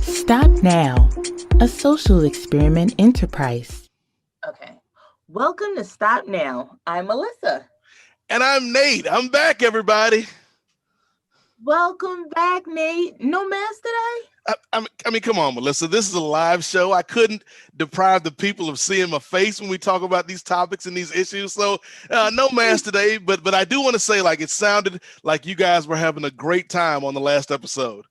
Stop Now, a social experiment enterprise. Okay. Welcome to Stop Now. I'm Melissa. And I'm Nate. I'm back, everybody. Welcome back, Nate. No mask today? I mean, come on, Melissa. This is a live show. I couldn't deprive the people of seeing my face when we talk about these topics and these issues. So, no mask today. But I do want to say, like, it sounded like you guys were having a great time on the last episode.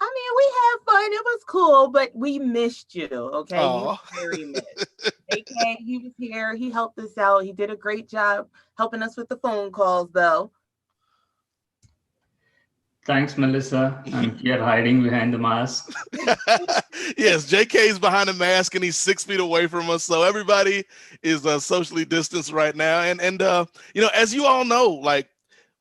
I mean, we had fun. It was cool, but we missed you. Okay, you Oh, were very missed. AK, he was here. He helped us out. He did a great job helping us with the phone calls, though. Thanks, Melissa. I'm here hiding behind the mask. yes, JK's behind the mask and he's 6 feet away from us. So everybody is socially distanced right now. And as you all know, like,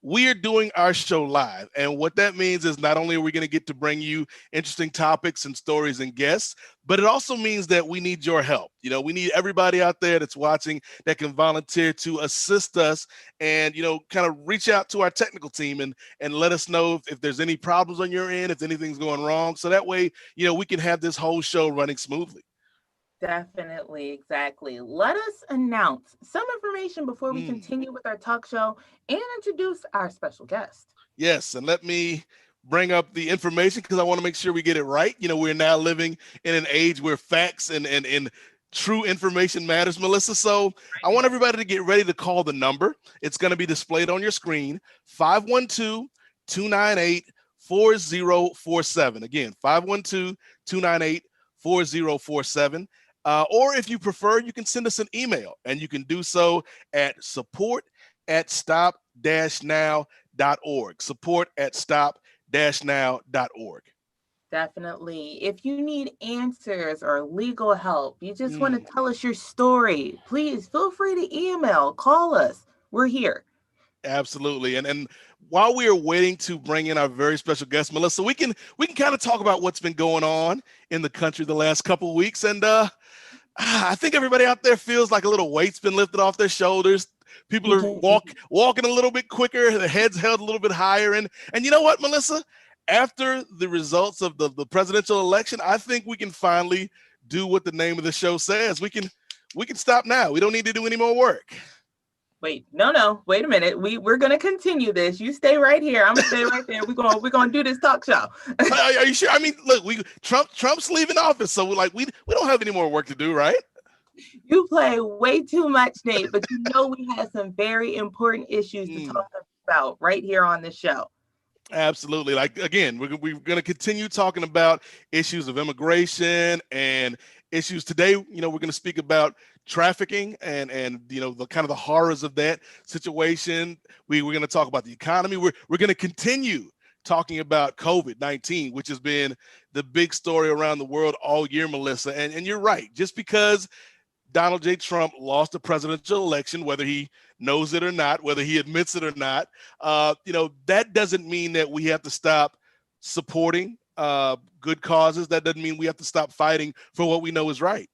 we are doing our show live. And what that means is not only are we going to get to bring you interesting topics and stories and guests, but it also means that we need your help. We need everybody out there that's watching that can volunteer to assist us and, kind of reach out to our technical team and let us know if there's any problems on your end, if anything's going wrong. So that way, we can have this whole show running smoothly. Definitely, exactly. Let us announce some information before we continue with our talk show and introduce our special guest. Yes, and let me bring up the information because I want to make sure we get it right. We're now living in an age where facts and true information matters, Melissa. So I want everybody to get ready to call the number. It's going to be displayed on your screen, 512-298-4047. Again, 512-298-4047. Or if you prefer, you can send us an email, and you can do so at support@stop-now.org. Support@stop-now.org. Definitely. If you need answers or legal help, you just want to tell us your story, please feel free to email, call us. We're here. Absolutely. And while we are waiting to bring in our very special guest, Melissa, we can kind of talk about what's been going on in the country the last couple of weeks. And I think everybody out there feels like a little weight's been lifted off their shoulders. People are walking a little bit quicker, their heads held a little bit higher. And you know what, Melissa? After the results of the presidential election, I think we can finally do what the name of the show says. We can stop now. We don't need to do any more work. Wait, no, wait a minute. We're gonna continue this. You stay right here. I'm gonna stay right there. We're gonna do this talk show. Are you sure? I mean, look, Trump's leaving office, so we don't have any more work to do, right? You play way too much, Nate, but we have some very important issues to talk about right here on the show. Absolutely. Like, again, we're going to continue talking about issues of immigration and issues today. We're going to speak about trafficking and the kind of the horrors of that situation. We're going to talk about the economy. We're going to continue talking about COVID-19, which has been the big story around the world all year, Melissa. And you're right. Just because Donald J. Trump lost the presidential election, whether he knows it or not, whether he admits it or not, that doesn't mean that we have to stop supporting good causes. That doesn't mean we have to stop fighting for what we know is right.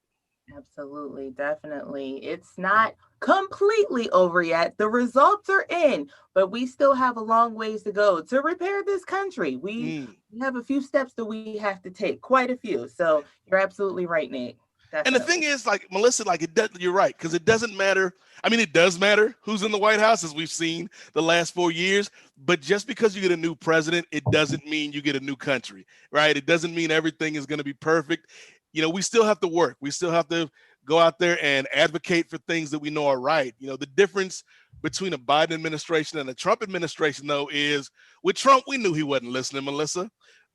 Absolutely, definitely. It's not completely over yet. The results are in, but we still have a long ways to go to repair this country. We have a few steps that we have to take, quite a few. So you're absolutely right, Nate. Definitely. And the thing is, like, Melissa, like, you're right, because it doesn't matter. I mean, it does matter who's in the White House, as we've seen the last 4 years. But just because you get a new president, it doesn't mean you get a new country, right? It doesn't mean everything is going to be perfect. We still have to work. We still have to go out there and advocate for things that we know are right. The difference between a Biden administration and a Trump administration, though, is with Trump, we knew he wasn't listening, Melissa.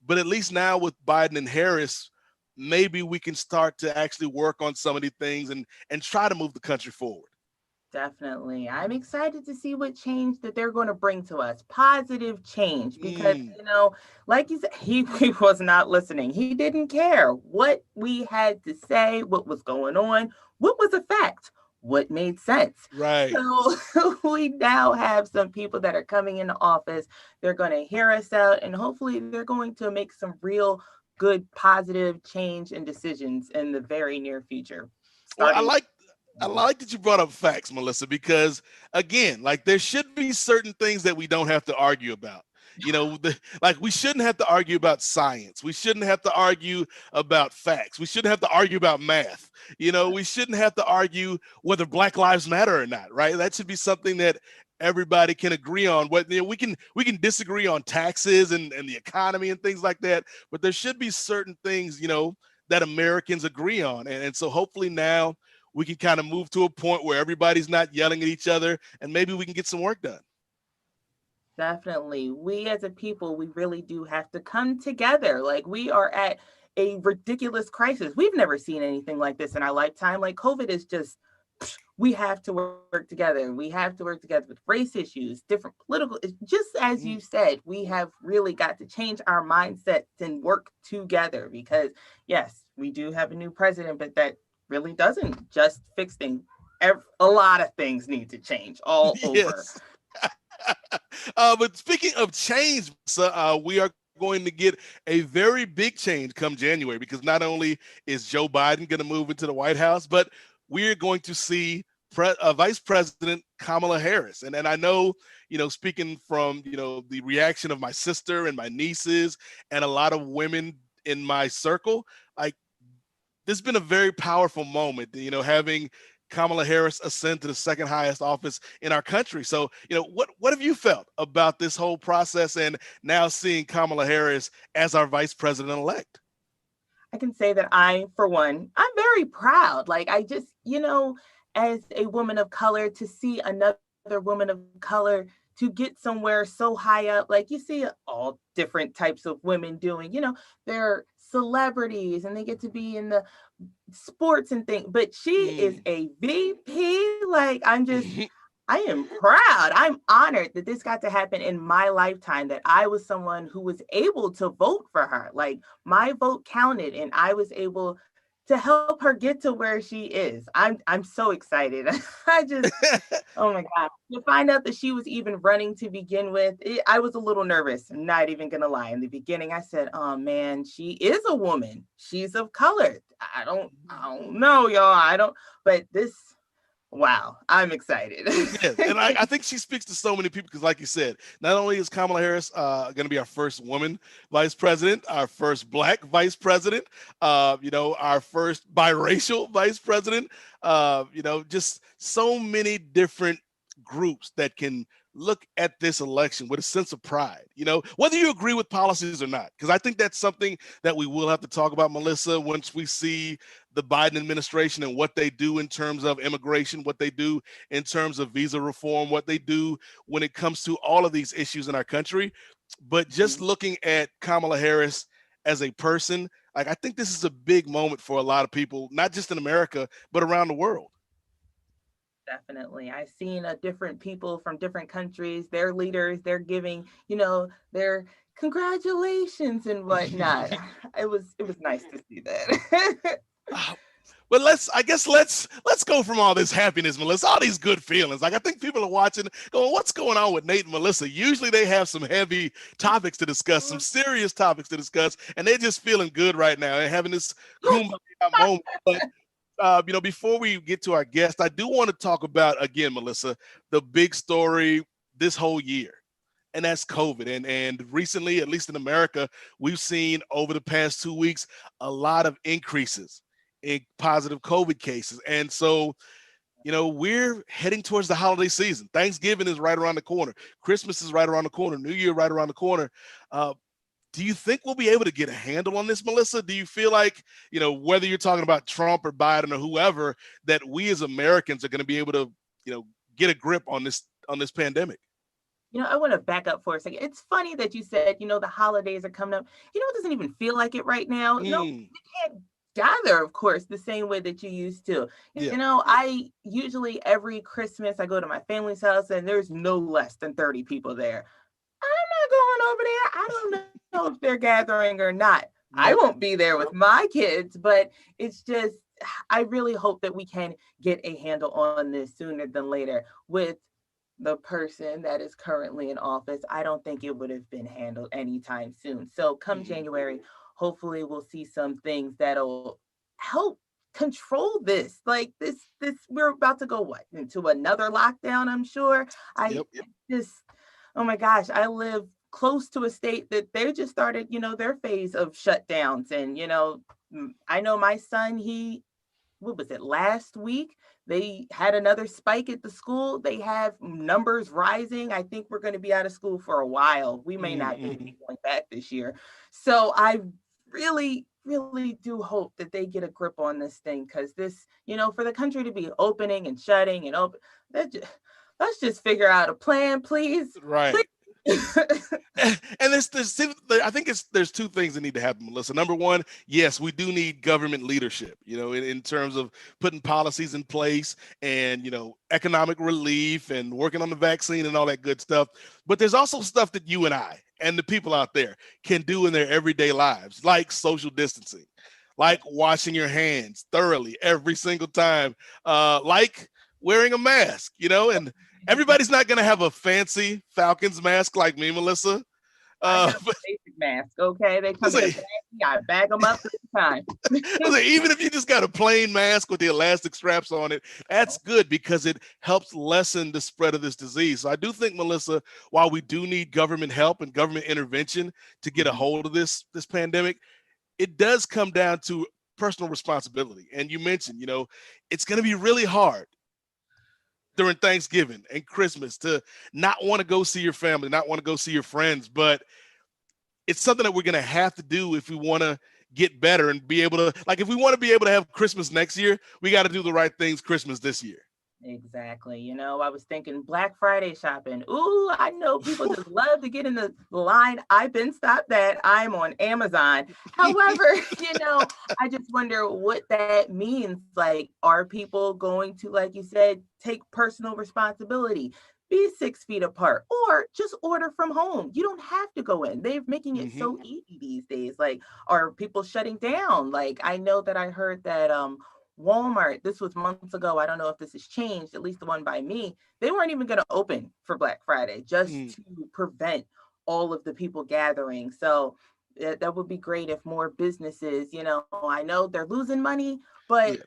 But at least now with Biden and Harris, maybe we can start to actually work on some of these things and try to move the country forward. Definitely. I'm excited to see what change that they're going to bring to us. Positive change. Because, like you said, he was not listening. He didn't care what we had to say, what was going on, what was a fact, what made sense. Right. So we now have some people that are coming into office. They're going to hear us out, and hopefully they're going to make some real good, positive change and decisions in the very near future. Well, I like I like that you brought up facts, Melissa, because again, like there should be certain things that we don't have to argue about. Like we shouldn't have to argue about science. We shouldn't have to argue about facts. We shouldn't have to argue about math. We shouldn't have to argue whether Black Lives Matter or not, right? That should be something that everybody can agree on. What we can disagree on taxes and the economy and things like that, but there should be certain things, that Americans agree on. And so hopefully now we can kind of move to a point where everybody's not yelling at each other and maybe we can get some work done. Definitely. We as a people, we really do have to come together. Like we are at a ridiculous crisis. We've never seen anything like this in our lifetime. Like COVID is just, we have to work together. We have to work together with race issues, different political, just as you said, we have really got to change our mindsets and work together because yes, we do have a new president, but that really doesn't just fix things. A lot of things need to change all over. Yes. But speaking of change, we are going to get a very big change come January because not only is Joe Biden going to move into the White House, but we're going to see Vice President Kamala Harris. And I know, speaking from, the reaction of my sister and my nieces and a lot of women in my circle, like this has been a very powerful moment, having Kamala Harris ascend to the second highest office in our country. So, what have you felt about this whole process and now seeing Kamala Harris as our vice president elect? I can say that for one, I'm very proud. Like I just, as a woman of color, to see another woman of color to get somewhere so high up, like you see all different types of women doing, they're celebrities and they get to be in the sports and things, but she is a VP. Like I am proud. I'm honored that this got to happen in my lifetime, that I was someone who was able to vote for her. Like my vote counted and I was able to help her get to where she is. I'm so excited. I just, oh my God. To find out that she was even running to begin with, I was a little nervous. I'm not even going to lie. In the beginning, I said, oh man, she is a woman. She's of color. I don't know, y'all. But this, wow, I'm excited. Yes, and I think she speaks to so many people because, like you said, not only is Kamala Harris going to be our first woman vice president, our first Black vice president, our first biracial vice president, just so many different groups that can look at this election with a sense of pride, whether you agree with policies or not, because I think that's something that we will have to talk about, Melissa, once we see the Biden administration and what they do in terms of immigration, what they do in terms of visa reform, what they do when it comes to all of these issues in our country. But just looking at Kamala Harris as a person, like I think this is a big moment for a lot of people, not just in America, but around the world. Definitely. I've seen different people from different countries, their leaders, they're giving, their congratulations and whatnot. It was nice to see that. But let's go from all this happiness, Melissa, all these good feelings. Like I think people are watching, going, "What's going on with Nate and Melissa?" Usually they have some heavy topics to discuss, some serious topics to discuss, and they're just feeling good right now and having this kumbaya moment. But before we get to our guest, I do want to talk about again, Melissa, the big story this whole year. And that's COVID. And recently, at least in America, we've seen over the past 2 weeks a lot of increases in positive COVID cases. And so, we're heading towards the holiday season. Thanksgiving is right around the corner. Christmas is right around the corner. New Year right around the corner. Do you think we'll be able to get a handle on this, Melissa? Do you feel like, whether you're talking about Trump or Biden or whoever, that we as Americans are going to be able to, get a grip on this pandemic? I want to back up for a second. It's funny that you said, the holidays are coming up. It doesn't even feel like it right now. No, we can't gather, of course, the same way that you used to. Yeah. I usually every Christmas I go to my family's house and there's no less than 30 people there. I'm not going over there. I don't know if they're gathering or not. I won't be there with my kids, but it's just, I really hope that we can get a handle on this sooner than later with the person that is currently in office. I don't think it would have been handled anytime soon. So come January, hopefully we'll see some things that'll help control this. Like this, we're about to go what into another lockdown, I'm sure. I Yep. just, oh my gosh, I live close to a state that they just started, their phase of shutdowns. And, I know my son, what was it, last week? They had another spike at the school. They have numbers rising. I think we're going to be out of school for a while. We may not even be going back this year. So I really, really do hope that they get a grip on this thing, because this, for the country to be opening and shutting and open, let's just figure out a plan, please. Right. Please. And I think there's two things that need to happen, Melissa. Number one, yes, we do need government leadership, in terms of putting policies in place and, economic relief and working on the vaccine and all that good stuff. But there's also stuff that you and I and the people out there can do in their everyday lives, like social distancing, like washing your hands thoroughly every single time, like wearing a mask, and everybody's not going to have a fancy Falcons mask like me, Melissa. I got a basic mask, okay? They come in a bag, you gotta bag them up every time. Even if you just got a plain mask with the elastic straps on it, that's good, because it helps lessen the spread of this disease. So I do think, Melissa, while we do need government help and government intervention to get a hold of this pandemic, it does come down to personal responsibility. And you mentioned, it's going to be really hard during Thanksgiving and Christmas to not want to go see your family, not want to go see your friends, but it's something that we're going to have to do if we want to get better and be able to, like, if we want to be able to have Christmas next year, we got to do the right things Christmas this year. Exactly. I was thinking Black Friday shopping. Ooh, I know people just love to get in the line. I've been stopped that. I'm on Amazon. However, I just wonder what that means. Like, are people going to, like you said, take personal responsibility, be 6 feet apart, or just order from home? You don't have to go in. They're making it so easy these days. Like, are people shutting down? Like, I know that I heard that Walmart, this was months ago, I don't know if this has changed, at least the one by me, they weren't even going to open for Black Friday just to prevent all of the people gathering. So that would be great if more businesses, I know they're losing money, but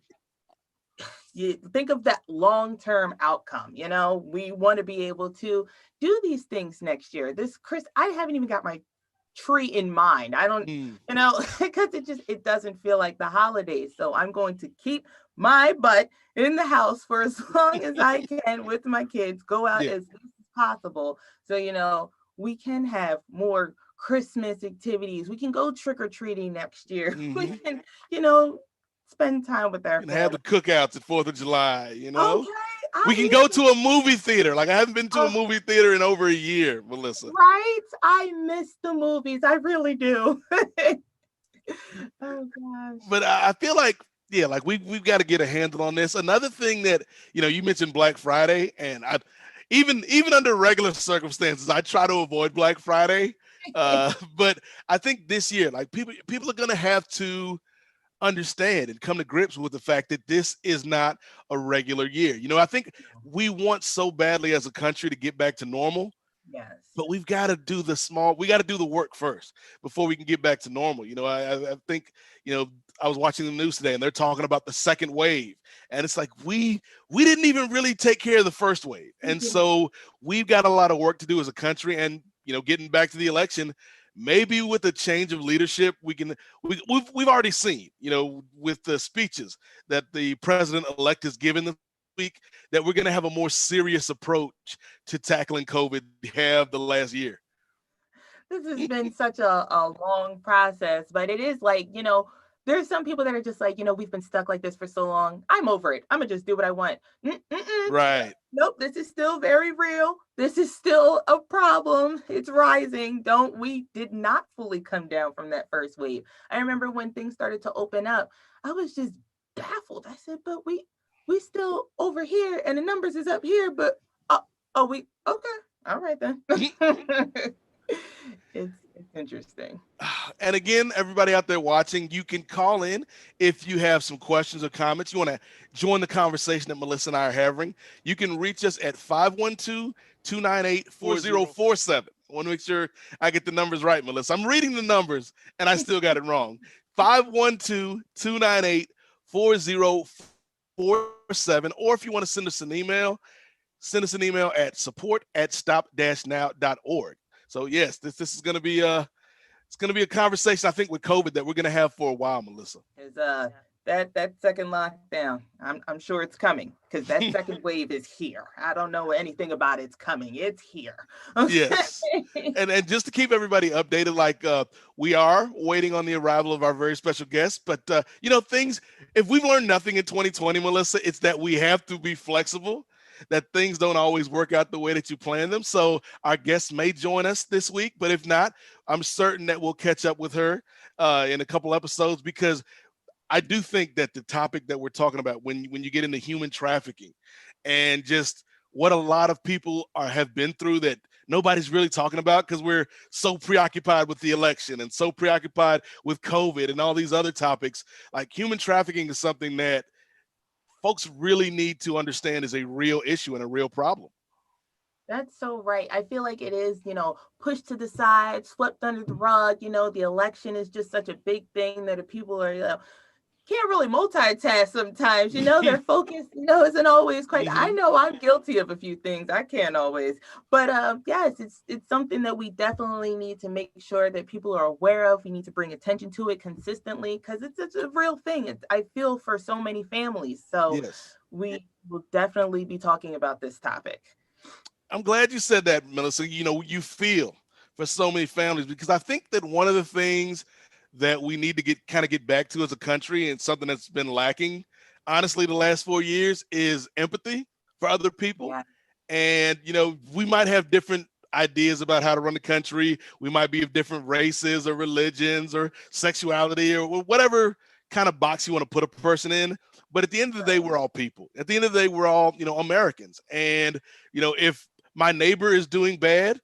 you think of that long-term outcome. We want to be able to do these things next year. This Chris, I haven't even got my tree in mind. I don't, because it doesn't feel like the holidays. So I'm going to keep my butt in the house for as long as I can with my kids, go out as least as possible. So, we can have more Christmas activities. We can go trick-or-treating next year. We can, spend time with our family. Have the cookouts at 4th of July, Okay. We can go to a movie theater. Like, I haven't been to a movie theater in over a year, Melissa. Right? I miss the movies. I really do. Oh gosh. But I feel like, like we've got to get a handle on this. Another thing that, you mentioned Black Friday, and even under regular circumstances, I try to avoid Black Friday. But I think this year, like, people are going to have to understand and come to grips with the fact that this is not a regular year. I think we want so badly as a country to get back to normal. Yes. But we've got to do the work first before we can get back to normal. I think, I was watching the news today and they're talking about the second wave. And it's like, we didn't even really take care of the first wave. And so we've got a lot of work to do as a country. And, getting back to the election, maybe with a change of leadership, we've already seen, with the speeches that the president-elect has given this week, that we're going to have a more serious approach to tackling COVID we have the last year. This has been such a long process, but it is like, there's some people that are just like, we've been stuck like this for so long. I'm over it. I'm going to just do what I want. Right. Nope. This is still very real. This is still a problem. It's rising. We did not fully come down from that first wave. I remember when things started to open up, I was just baffled. I said, but we still over here and the numbers is up here, but we okay. All right then. It's interesting. And again, everybody out there watching, you can call in if you have some questions or comments. You want to join the conversation that Melissa and I are having. You can reach us at 512-298-4047. I want to make sure I get the numbers right, Melissa. I'm reading the numbers and I still got it wrong. 512-298-4047. 4047. Or if you want to send us an email at support@stop-now.org. So yes, this is going to be it's going to be a conversation, I think, with COVID that we're going to have for a while, Melissa. Is that second lockdown, I'm sure it's coming, because that second wave is here. I don't know anything about it's coming. It's here. Yes. And just to keep everybody updated, like we are waiting on the arrival of our very special guest. But things, if we've learned nothing in 2020, Melissa, it's that we have to be flexible, that things don't always work out the way that you plan them. So our guest may join us this week, but if not, I'm certain that we'll catch up with her in a couple episodes, because I do think that the topic that we're talking about, when you get into human trafficking and just what a lot of people have been through that nobody's really talking about, because we're so preoccupied with the election and so preoccupied with COVID and all these other topics. Like, human trafficking is something that folks really need to understand is a real issue and a real problem. That's so right. I feel like it is, pushed to the side, swept under the rug. The election is just such a big thing that people are, can't really multitask sometimes. Their focus, isn't always quite. I know I'm guilty of a few things. I can't always. But yes, it's something that we definitely need to make sure that people are aware of. We need to bring attention to it consistently, because it's a real thing. I feel for so many families. So Yes. we will definitely be talking about this topic. I'm glad you said that, Melissa. You feel for so many families, because I think that one of the things that we need to get back to as a country, and something that's been lacking, honestly, the last 4 years, is empathy for other people. Yeah. And, we might have different ideas about how to run the country. We might be of different races or religions or sexuality or whatever kind of box you want to put a person in. But at the end of the day, we're all people. At the end of the day, we're all, Americans. And, if my neighbor is doing bad,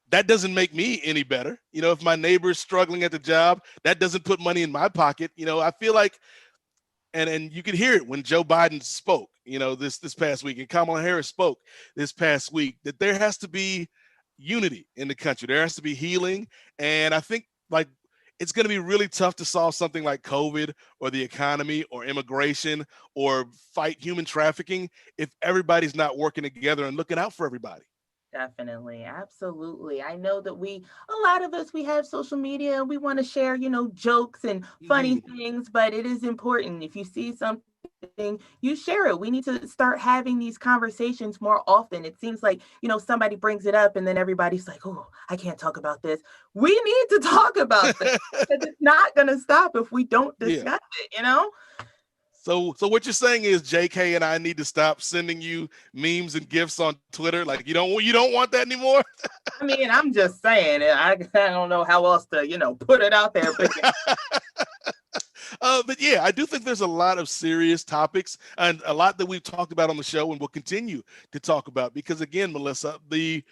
that doesn't make me any better. If my neighbor is struggling at the job, that doesn't put money in my pocket. I feel like, and you could hear it when Joe Biden spoke, this past week, and Kamala Harris spoke this past week, that there has to be unity in the country. There has to be healing. And I think, like, it's going to be really tough to solve something like COVID or the economy or immigration or fight human trafficking if everybody's not working together and looking out for everybody. Definitely. Absolutely. I know that a lot of us, we have social media and we want to share, jokes and funny things, but it is important. If you see something, you share it. We need to start having these conversations more often. It seems like, somebody brings it up and then everybody's like, oh, I can't talk about this. We need to talk about this, because it's not going to stop if we don't discuss it, So what you're saying is JK and I need to stop sending you memes and gifts on Twitter. Like, you don't want that anymore? I mean, I'm just saying, I don't know how else to, put it out there. But but yeah, I do think there's a lot of serious topics and a lot that we've talked about on the show and will continue to talk about, because again, Melissa, you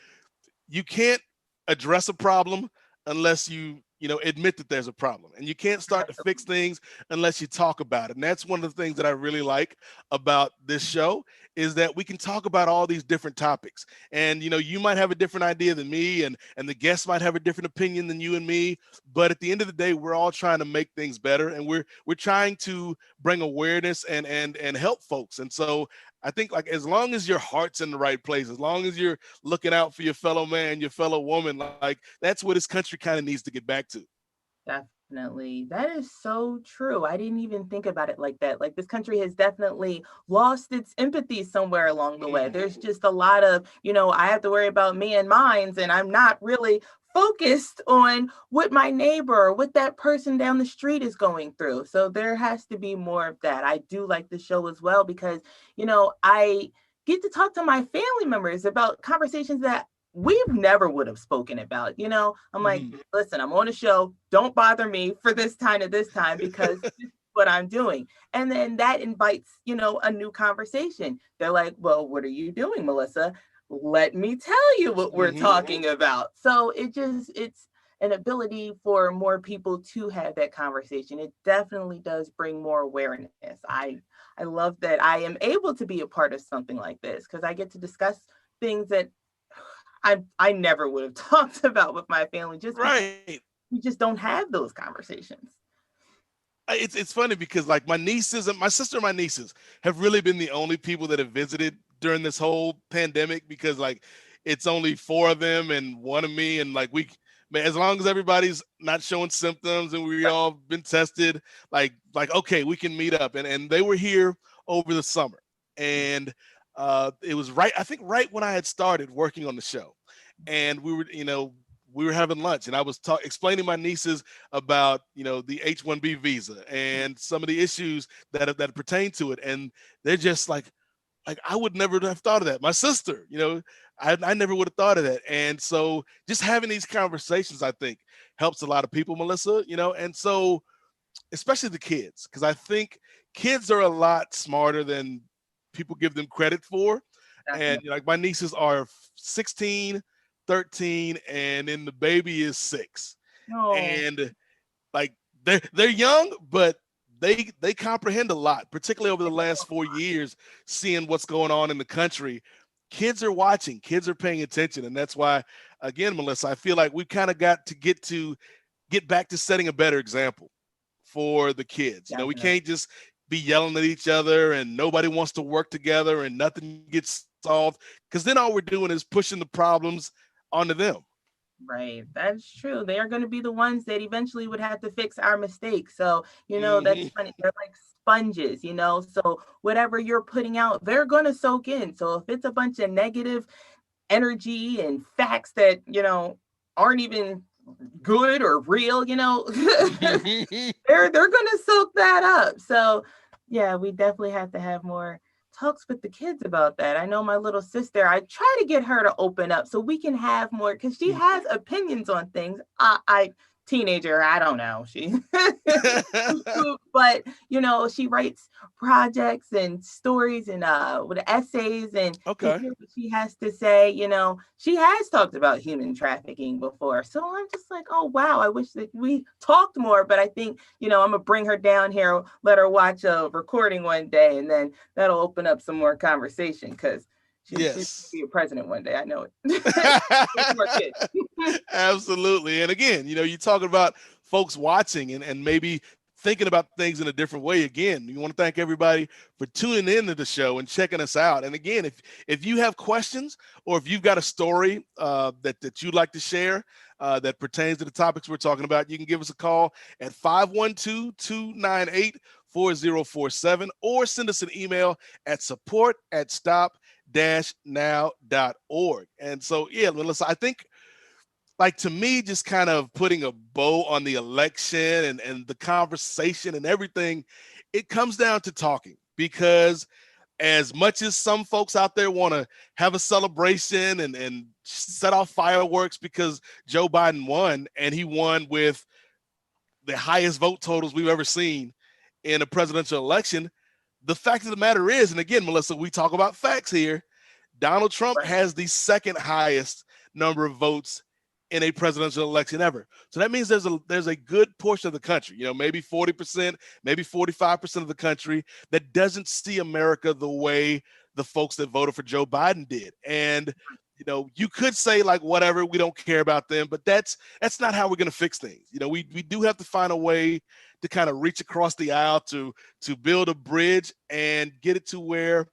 can't address a problem unless you admit that there's a problem, and you can't start to fix things unless you talk about it. And that's one of the things that I really like about this show, is that we can talk about all these different topics. And you might have a different idea than me, and the guests might have a different opinion than you and me, but at the end of the day, we're all trying to make things better, and we're trying to bring awareness and help folks. And so I think, like, as long as your heart's in the right place, as long as you're looking out for your fellow man, your fellow woman, like, that's where this country kind of needs to get back to. definitely. That is so true. I didn't even think about it like that. Like, this country has definitely lost its empathy somewhere along the way. There's just a lot of, I have to worry about me and mines, and I'm not really focused on what my neighbor or what that person down the street is going through. So there has to be more of that. I do like the show as well, because, I get to talk to my family members about conversations that we've never would have spoken about. I'm like, listen, I'm on a show. Don't bother me for this time to this time, because this is what I'm doing. And then that invites, a new conversation. They're like, well, what are you doing, Melissa? Let me tell you what we're talking about. So it's an ability for more people to have that conversation. It definitely does bring more awareness. I love that I am able to be a part of something like this, because I get to discuss things that I never would have talked about with my family, just because Right. we just don't have those conversations. it's funny because like my nieces and my sister and my nieces have really been the only people that have visited during this whole pandemic, because like it's only four of them and one of me, and like man, as long as everybody's not showing symptoms and we all been tested, like okay, we can meet up. And they were here over the summer, and it was I think right when I had started working on the show, and we were having lunch, and I was explaining my nieces about the H-1B visa and some of the issues that pertain to it, and they're just like I would never have thought of that. My sister, I never would have thought of that. And so just having these conversations, I think, helps a lot of people, Melissa, and so especially the kids, because I think kids are a lot smarter than people give them credit for. And like my nieces are 16, 13, and then the baby is 6. And like they're young, but they comprehend a lot, particularly over the last 4 years, seeing what's going on in the country. Kids are watching, kids are paying attention. And that's why, again, Melissa, I feel like we kind of got to get back to setting a better example for the kids. We can't just be yelling at each other and nobody wants to work together and nothing gets solved, because then all we're doing is pushing the problems onto them. Right. That's true. They are going to be the ones that eventually would have to fix our mistakes. So, that's funny. They're like sponges, so whatever you're putting out, they're going to soak in. So if it's a bunch of negative energy and facts that, aren't even good or real, they're going to soak that up. So yeah, we definitely have to have more talks with the kids about that. I know my little sister, I try to get her to open up so we can have more, because she has opinions on things. I teenager, I don't know. She but she writes projects and stories and with essays, and to hear what she has to say, she has talked about human trafficking before. So I'm just like, oh wow, I wish that we talked more. But I think, I'm gonna bring her down here, let her watch a recording one day, and then that'll open up some more conversation, because she's going to be a president one day. I know it. Absolutely. And again, you're talking about folks watching and maybe thinking about things in a different way. Again, you want to thank everybody for tuning into the show and checking us out. And again, if you have questions, or if you've got a story that you'd like to share that pertains to the topics we're talking about, you can give us a call at 512-298-4047, or send us an email at support@stop-now.org. And so, yeah, Melissa, I think, like, to me, just kind of putting a bow on the election and the conversation and everything, it comes down to talking. Because as much as some folks out there want to have a celebration and set off fireworks because Joe Biden won, and he won with the highest vote totals we've ever seen in a presidential election, the fact of the matter is, and again, Melissa, we talk about facts here, Donald Trump has the second highest number of votes in a presidential election ever. So that means there's a good portion of the country, maybe 40%, maybe 45% of the country that doesn't see America the way the folks that voted for Joe Biden did. And you could say, like, whatever, we don't care about them, but that's not how we're going to fix things. We do have to find a way to kind of reach across the aisle to build a bridge and get it to where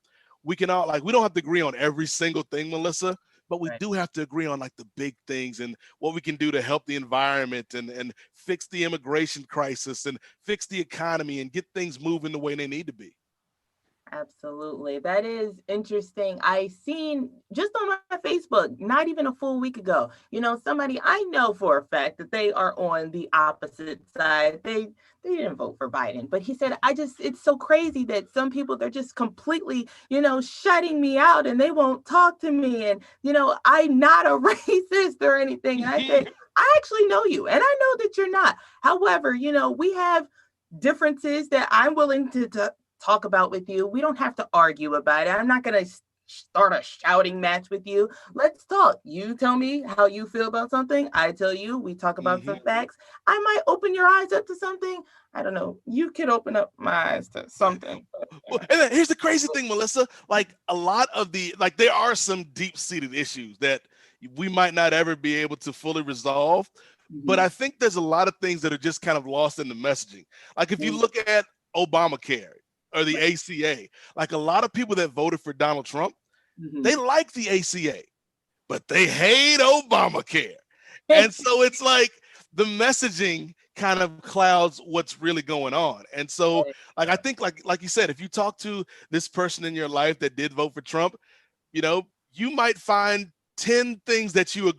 we can all, like, we don't have to agree on every single thing, Melissa, but we do have to agree on, like, the big things and what we can do to help the environment and fix the immigration crisis and fix the economy and get things moving the way they need to be. Absolutely. That is interesting. I seen just on my Facebook, not even a full week ago, somebody I know for a fact that they are on the opposite side. They didn't vote for Biden, but he said, it's so crazy that some people, they're just completely, shutting me out and they won't talk to me. And, I'm not a racist or anything. And I said, I actually know you, and I know that you're not. However, we have differences that I'm willing to talk about with you. We don't have to argue about it. I'm not going to start a shouting match with you. Let's talk. You tell me how you feel about something. I tell you, we talk about some facts. I might open your eyes up to something. I don't know. You could open up my eyes to something. Well, and then here's the crazy thing, Melissa. Like, a lot of there are some deep-seated issues that we might not ever be able to fully resolve, But I think there's a lot of things that are just kind of lost in the messaging. Like if you Mhm. look at Obamacare or the ACA, like a lot of people that voted for Donald Trump, Mhm. they like the ACA, but they hate Obamacare. And so it's like the messaging kind of clouds what's really going on. And so like I think like you said, if you talk to this person in your life that did vote for Trump, you know, you might find 10 things that you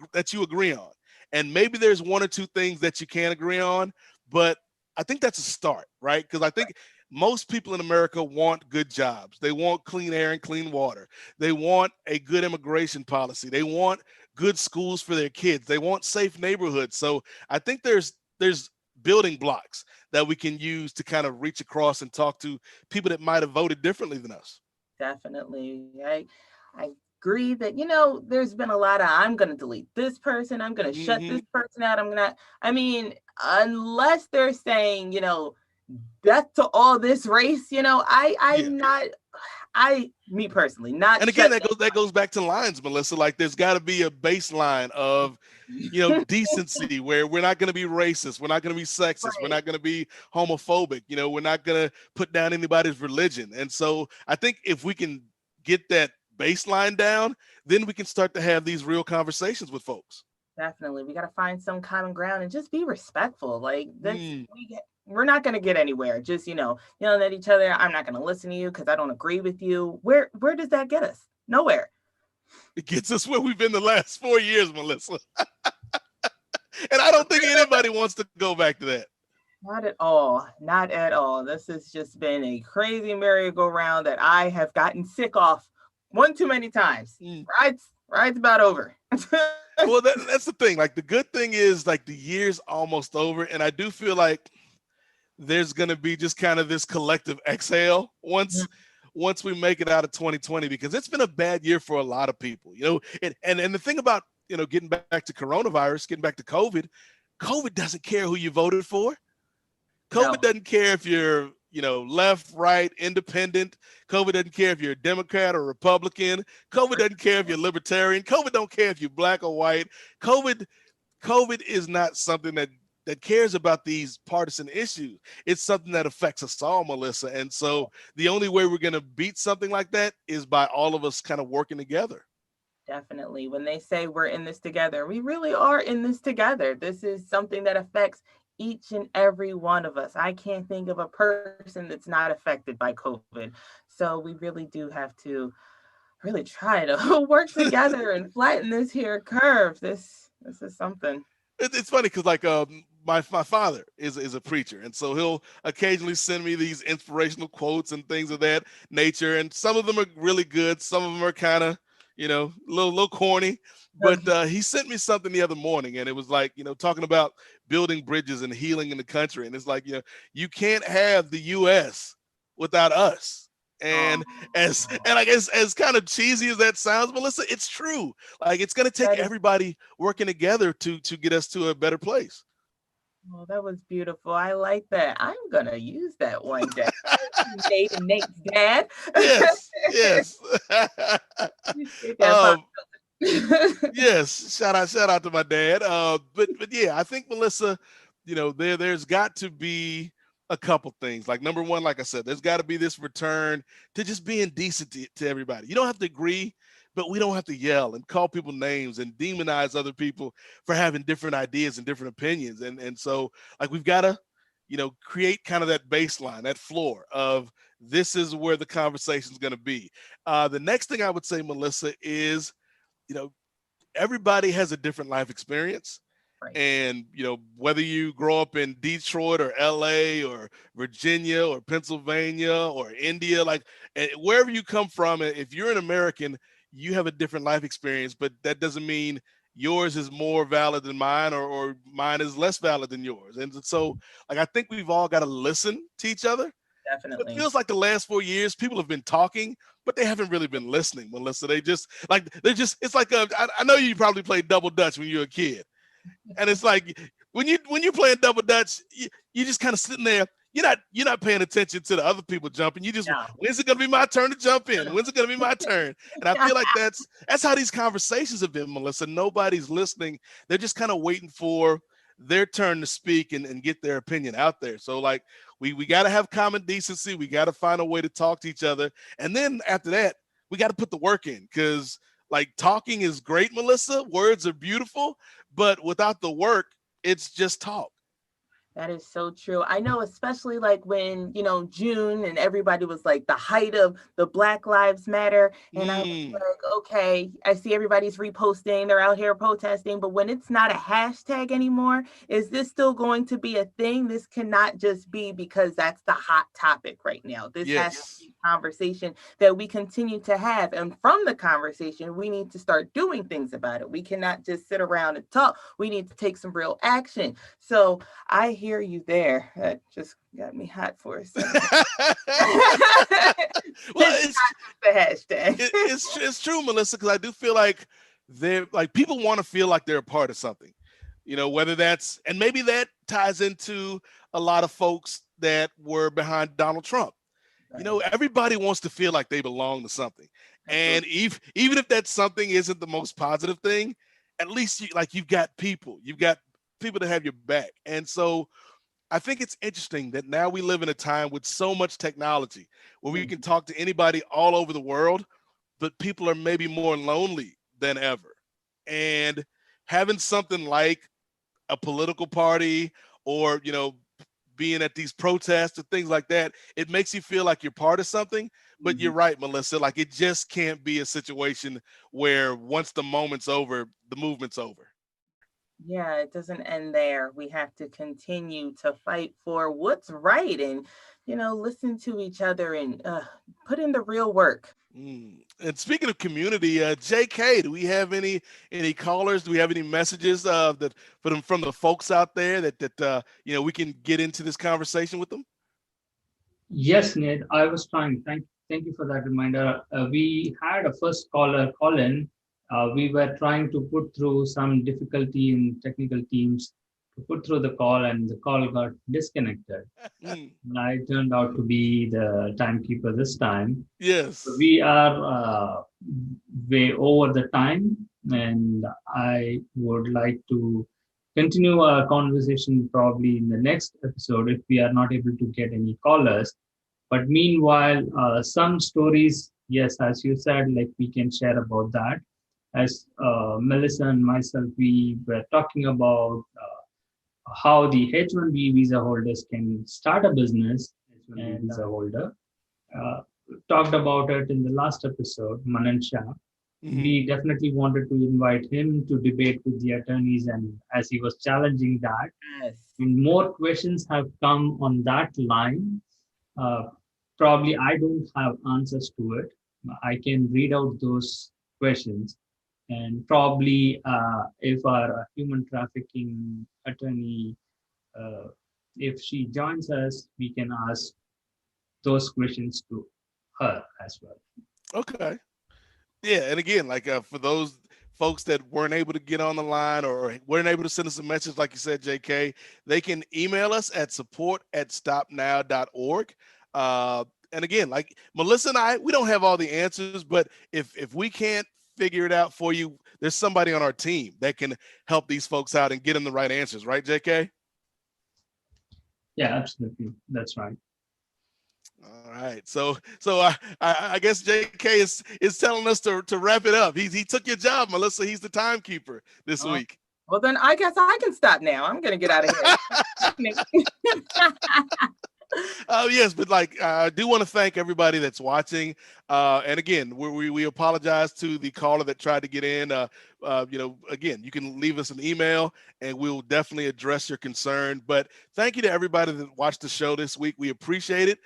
agree on. And maybe there's one or two things that you can't agree on, but I think that's a start, right? Because I think most people in America want good jobs. They want clean air and clean water. They want a good immigration policy. They want good schools for their kids. They want safe neighborhoods. So I think there's building blocks that we can use to kind of reach across and talk to people that might have voted differently than us. Definitely. I agree that, there's been a lot of I'm gonna delete this person, I'm gonna shut Hmm. this person out. I mean, unless they're saying, death to all this race, Yeah. I'm not me personally, not And again, shutting that goes back to lines, Melissa. Like there's got to be a baseline of, it. decency where we're not going to be racist, we're not going to be sexist, we're Right. not going to be homophobic, we're not going to put down anybody's religion. And so I think if we can get that baseline down, then we can start to have these real conversations with folks. Definitely. We got to find some common ground and just be respectful. Like Mm. we're not going to get anywhere. Just, yelling at each other. I'm not going to listen to you because I don't agree with you. Where does that get us? Nowhere. It gets us where we've been the last 4 years, Melissa. And I don't think anybody wants to go back to that. Not at all. Not at all. This has just been a crazy merry-go-round that I have gotten sick off one too many times. Mm. Ride's about over. Well, that's the thing. Like the good thing is like the year's almost over, and I do feel like there's going to be just kind of this collective exhale once we make it out of 2020, because it's been a bad year for a lot of people. And the thing about getting back to coronavirus, getting back to COVID doesn't care who you voted for. COVID No. doesn't care if you're left, right, independent. COVID doesn't care if you're a Democrat or Republican. COVID doesn't care if you're libertarian. COVID don't care if you're black or white. COVID is not something that cares about these partisan issues. It's something that affects us all, Melissa. And so the only way we're going to beat something like that is by all of us kind of working together. Definitely. When they say we're in this together, we really are in this together. This is something that affects each and every one of us. I can't think of a person that's not affected by COVID. So we really do have to really try to work together and flatten this here curve. This is something. It's funny because like my father is a preacher, and so he'll occasionally send me these inspirational quotes and things of that nature, and some of them are really good, some of them are kind of little corny, but Okay. he sent me something the other morning, and it was like talking about building bridges and healing in the country, and it's like you can't have the U.S. without us. Oh, And I guess as kind of cheesy as that sounds, Melissa, it's true. Like it's going to take that is everybody working together to get us to a better place. oh, that was beautiful. I like that. I'm gonna use that one day. Nate's dad. Yes, yes. Appreciate that um, positive. yes. Shout out to my dad. But yeah, I think Melissa, there's got to be a couple things. Like number one, like I said, there's got to be this return to just being decent to everybody. You don't have to agree, but we don't have to yell and call people names and demonize other people for having different ideas and different opinions. And so like we've got to, create kind of that baseline, that floor of this is where the conversation is going to be. The next thing I would say, Melissa, is, you know, everybody has a different life experience. Right. And whether you grow up in Detroit or LA or Virginia or Pennsylvania or India, like wherever you come from, if you're an American, you have a different life experience, but that doesn't mean yours is more valid than mine, or mine is less valid than yours. And so like I think we've all got to listen to each other. It Definitely. feels like the last 4 years people have been talking, but they haven't really been listening, Melissa. It's like I know you probably played double dutch when you were a kid, and it's like when you're playing double dutch, you just kind of sitting there. You're not paying attention to the other people jumping. You just, No. when's it gonna be my turn to jump in? When's it gonna be my turn? And I feel like that's how these conversations have been, Melissa. Nobody's listening. They're just kind of waiting for their turn to speak and get their opinion out there. So like we got to have common decency. We got to find a way to talk to each other. And then after that, we got to put the work in, because like talking is great, Melissa. Words are beautiful, but without the work, it's just talk. That is so true. I know, especially like when, June and everybody was like the height of the Black Lives Matter. And I was Mm, like, okay, I see everybody's reposting, they're out here protesting. But when it's not a hashtag anymore, is this still going to be a thing? This cannot just be because that's the hot topic right now. This has to yes. be a conversation that we continue to have. And from the conversation, we need to start doing things about it. We cannot just sit around and talk. We need to take some real action. So, I hear you there. That just got me hot for a second. Well, It's not just the hashtag. it's true, Melissa, because I do feel like they're like people want to feel like they're a part of something, whether that's, and maybe that ties into a lot of folks that were behind Donald Trump. Right. Everybody wants to feel like they belong to something, and Absolutely. even if that something isn't the most positive thing, at least you've got people to have your back. And so I think it's interesting that now we live in a time with so much technology where we can talk to anybody all over the world, but people are maybe more lonely than ever. And having something like a political party, or, being at these protests or things like that, it makes you feel like you're part of something. But you're Mhm. right, Melissa, like it just can't be a situation where once the moment's over, the movement's over. Yeah, it doesn't end there. We have to continue to fight for what's right and, listen to each other and put in the real work. And speaking of community, JK, do we have any callers? Do we have any messages that from the folks out there that we can get into this conversation with them? Yes, Ned, I was trying. Thank you for that reminder. We had a first caller call in. We were trying to put through some difficulty in technical teams to put through the call, and the call got disconnected. Mm, I turned out to be the timekeeper this time. yes. We are way over the time, and I would like to continue our conversation probably in the next episode if we are not able to get any callers. But meanwhile, some stories, yes, as you said, like we can share about that. As Melissa and myself, we were talking about how the H-1B visa holders can start a business, H-1B visa holder. Uh, Talked about it in the last episode, Manan Shah. Hmm. We definitely wanted to invite him to debate with the attorneys, and as he was challenging that, Yes. and more questions have come on that line. Uh, Probably I don't have answers to it. I can read out those questions, and probably if our human trafficking attorney, uh, if she joins us, we can ask those questions to her as well. Okay. Yeah, and again, like for those folks that weren't able to get on the line or weren't able to send us a message, like you said, JK, they can email us at support@stopnow.org. And again, like Melissa and I, we don't have all the answers, but if we can't figure it out for you, there's somebody on our team that can help these folks out and get them the right answers, right, JK? Yeah, absolutely. That's right. All right, so I guess JK is telling us to wrap it up. He took your job, Melissa. He's the timekeeper this Oh, week. well, then I guess I can stop now. I'm going to get out of here. Yes, but like I do want to thank everybody that's watching. And again, we apologize to the caller that tried to get in. Again, you can leave us an email and we'll definitely address your concern. But thank you to everybody that watched the show this week. We appreciate it.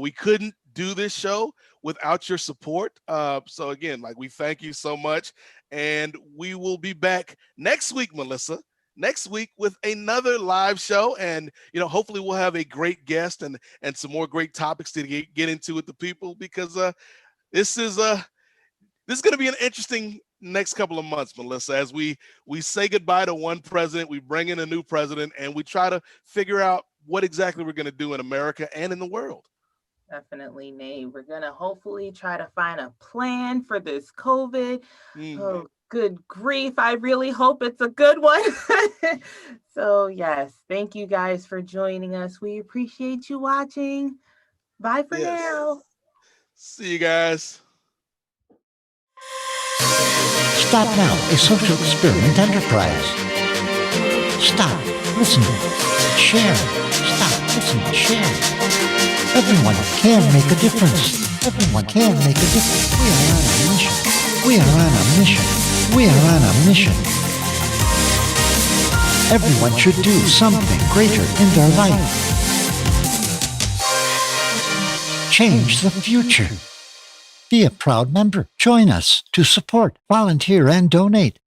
We couldn't do this show without your support. So again, like we thank you so much. And we will be back next week, Melissa, next week with another live show, and hopefully we'll have a great guest and some more great topics to get into with the people, because this is this is going to be an interesting next couple of months, Melissa, as we say goodbye to one president, we bring in a new president, and we try to figure out what exactly we're going to do in America and in the world. Definitely, Nate. We're going to hopefully try to find a plan for this COVID. Mm. Oh, Good grief. I really hope it's a good one. So, yes, thank you guys for joining us. We appreciate you watching. Bye for Yes. now. See you guys. Stop Now, a social experiment enterprise. Stop, listen, share. Stop, listen, share. Everyone can make a difference. Everyone can make a difference. We are on a mission. We are on a mission. We are on a mission. Everyone should do something greater in their life. Change the future. Be a proud member. Join us to support, volunteer, and donate